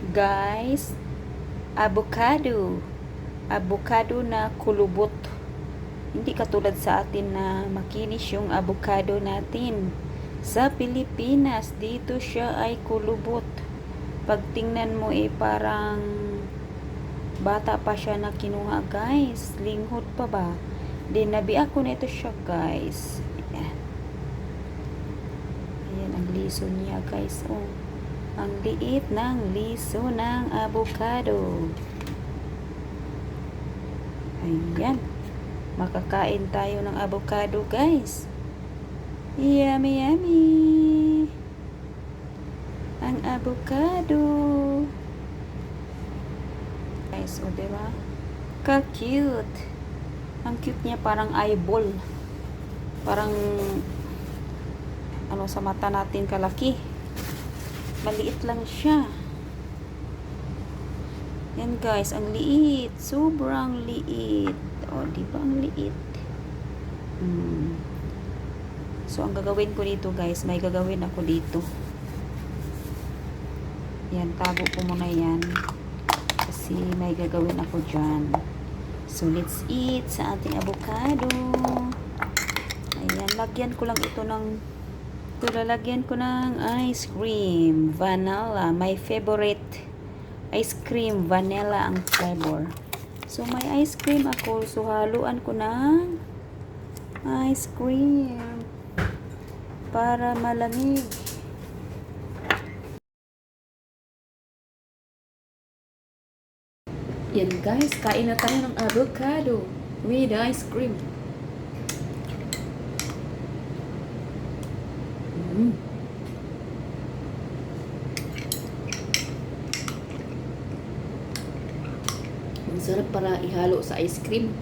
Guys, avocado. Avocado na kulubot. Hindi katulad sa atin na makinis yung avocado natin. Sa Pilipinas, dito siya ay kulubot. Pag tingnan mo parang bata pa siya na kinuha, guys. Linghod pa ba? Dinabi ako nito siya, guys. Ayan. Ayan ang liso niya, guys. Oh. Ang liit ng liso ng avocado. Ayan. Makakain tayo ng avocado, guys. Yummy, yummy. Ang avocado. Guys, o diba? Ka-cute. Ang cute niya, parang eyeball. Parang ano sa mata natin kalaki. Maliit lang siya. Yan guys, ang liit. Sobrang liit. O, di ba ang liit? So, ang gagawin ko dito guys, may gagawin ako dito. Yan, tago ko muna yan. Kasi may gagawin ako dyan. So, let's eat sa ating avocado. Ayan, lagyan ko lang ito ng lalagyan ko ng ice cream. Vanilla. My favorite ice cream. Vanilla ang flavor. So, may ice cream ako. So, haluan ko ng ice cream. Para malamig. Yan guys. Kain na tayo ng avocado with ice cream. Ang sarap para ihalo sa ice cream.